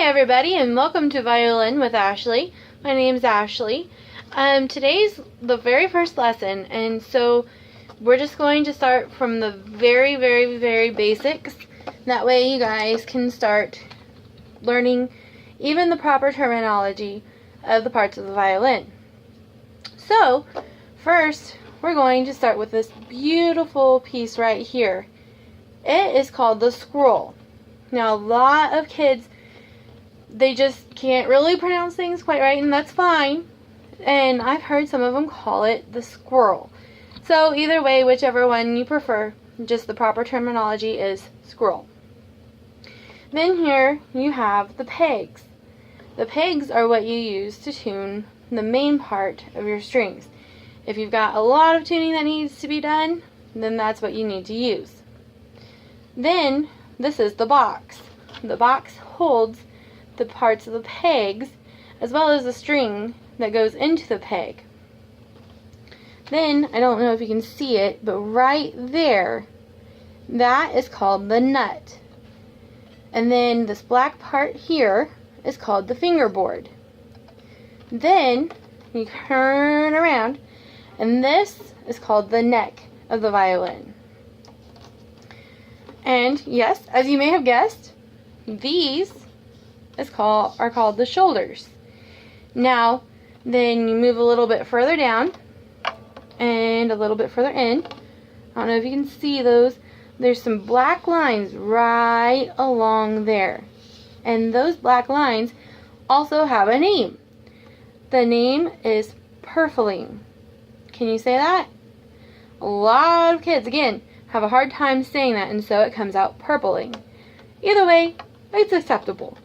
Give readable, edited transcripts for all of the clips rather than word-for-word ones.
everybody, and welcome to Violin with Ashley. My name's Ashley. Today's the very first lesson, and so we're just going to start from the very basics. That way you guys can start learning even the proper terminology of the parts of the violin. So, first, we're going to start with this beautiful piece right here. It is called the scroll. Now, a lot of kids, they just can't really pronounce things quite right, and that's fine. And I've heard some of them call it the squirrel. So either way, whichever one you prefer, just the proper terminology is scroll. Then here you have the pegs. The pegs are what you use to tune the main part of your strings. If you've got a lot of tuning that needs to be done, then that's what you need to use. Then this is the box. The box holds the parts of the pegs as well as the string that goes into the peg. Then, I don't know if you can see it, but right there, that is called the nut. And then this black part here is called the fingerboard. Then you turn around, and this is called the neck of the violin. And yes, as you may have guessed, these are called the shoulders. Now, then you move a little bit further down and a little bit further in. I don't know if you can see those. There's some black lines right along there. And those black lines also have a name. The name is purfling. Can you say that? A lot of kids, again, have a hard time saying that, and so it comes out purpling. Either way, it's acceptable.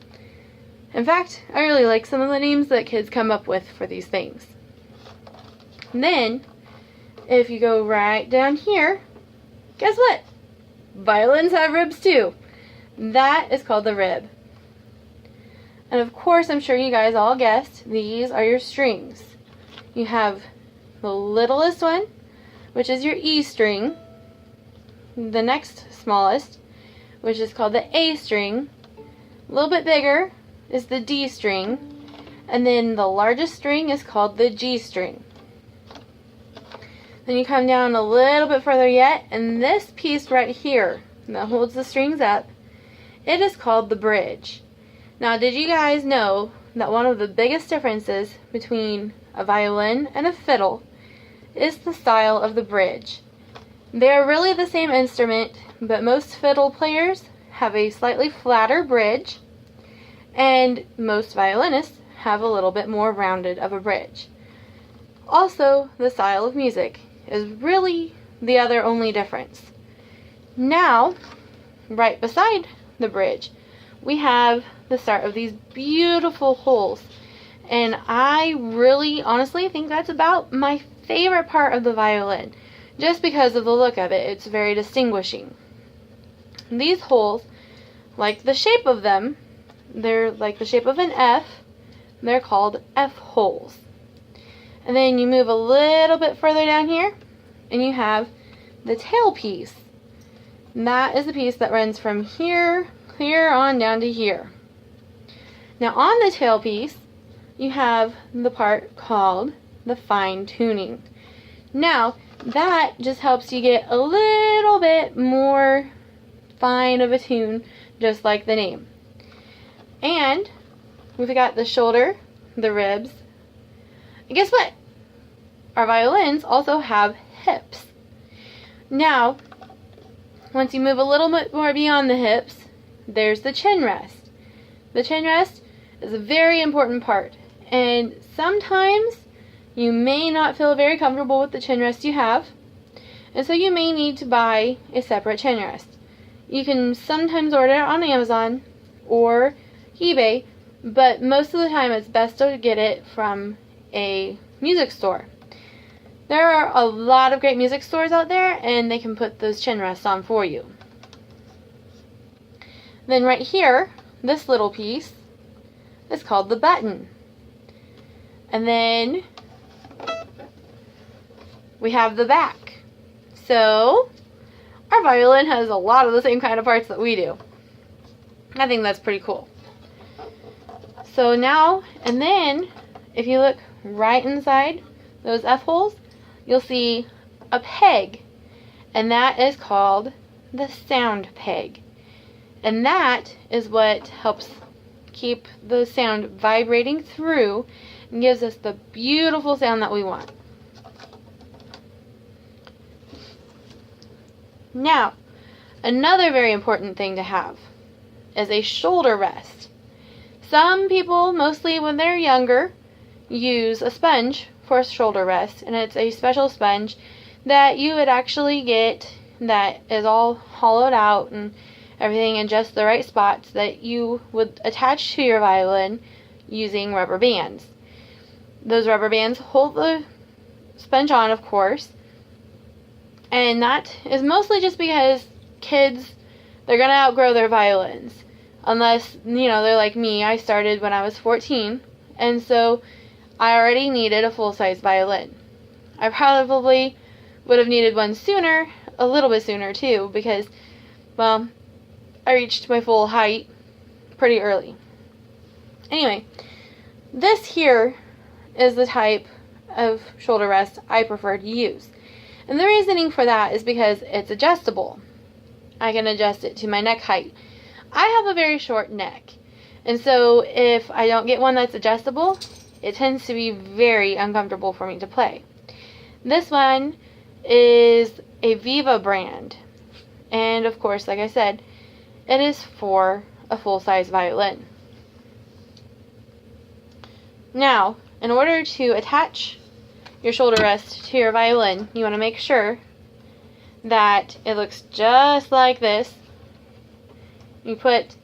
In fact, I really like some of the names that kids come up with for these things. And then, if you go right down here, guess what? Violins have ribs too. That is called the rib. And of course, I'm sure you guys all guessed, these are your strings. You have the littlest one, which is your E string. The next smallest, which is called the A string. A little bit bigger is the D string. And then the largest string is called the G string. Then you come down a little bit further yet, and this piece right here that holds the strings up, it is called the bridge. Now, did you guys know that one of the biggest differences between a violin and a fiddle is the style of the bridge? They are really the same instrument, but most fiddle players have a slightly flatter bridge, and most violinists have a little bit more rounded of a bridge. Also, the style of music is really the other only difference. Now, right beside the bridge, we have the start of these beautiful holes. And I really, honestly think that's about my favorite part of the violin. Just because of the look of it, it's very distinguishing. These holes, like the shape of them, they're like the shape of an F. They're called F holes. And then you move a little bit further down here, and you have the tail piece. And that is the piece that runs from here, clear on down to here. Now on the tail piece, you have the part called the fine tuning. Now, that just helps you get a little bit more fine of a tune, just like the name. And we've got the shoulder, the ribs. And guess what? Our violins also have hips. Now, once you move a little bit more beyond the hips, there's the chin rest. The chin rest is a very important part, and sometimes you may not feel very comfortable with the chin rest you have, and so you may need to buy a separate chin rest. You can sometimes order it on Amazon or eBay, but most of the time it's best to get it from a music store. There are a lot of great music stores out there, and they can put those chin rests on for you. Then right here, this little piece is called the button. And then we have the back. So, our violin has a lot of the same kind of parts that we do. I think that's pretty cool. So now, and then, if you look right inside those F holes, you'll see a peg, and that is called the sound peg. And that is what helps keep the sound vibrating through and gives us the beautiful sound that we want. Now, another very important thing to have is a shoulder rest. Some people, mostly when they're younger, use a sponge for a shoulder rest, and it's a special sponge that you would actually get that is all hollowed out and everything in just the right spots that you would attach to your violin using rubber bands. Those rubber bands hold the sponge on, of course, and that is mostly just because kids, they're going to outgrow their violins. Unless, they're like me. I started when I was 14, and so I already needed a full-size violin. I probably would have needed one sooner, a little bit sooner too, because, well, I reached my full height pretty early. Anyway, this here is the type of shoulder rest I prefer to use. And the reasoning for that is because it's adjustable. I can adjust it to my neck height. I have a very short neck, and so if I don't get one that's adjustable, it tends to be very uncomfortable for me to play. This one is a Viva brand, and of course, like I said, it is for a full-size violin. Now, in order to attach your shoulder rest to your violin, you want to make sure that it looks just like this. You put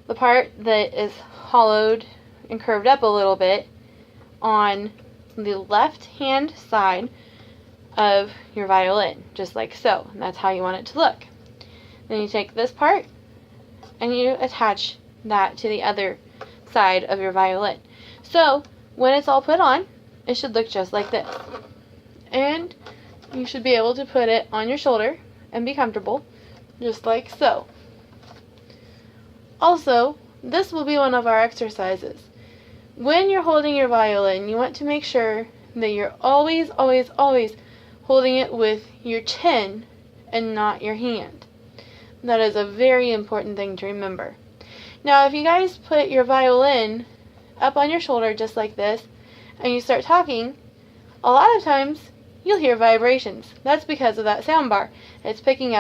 the part that is hollowed and curved up a little bit on the left hand side of your violin, just like so. And that's how you want it to look. Then you take this part and you attach that to the other side of your violin. So when it's all put on, it should look just like this. And you should be able to put it on your shoulder and be comfortable, just like so. Also, this will be one of our exercises. When you're holding your violin, you want to make sure that you're always, always, always holding it with your chin and not your hand. That is a very important thing to remember. Now, if you guys put your violin up on your shoulder just like this, and you start talking, a lot of times you'll hear vibrations. That's because of that sound bar. It's picking up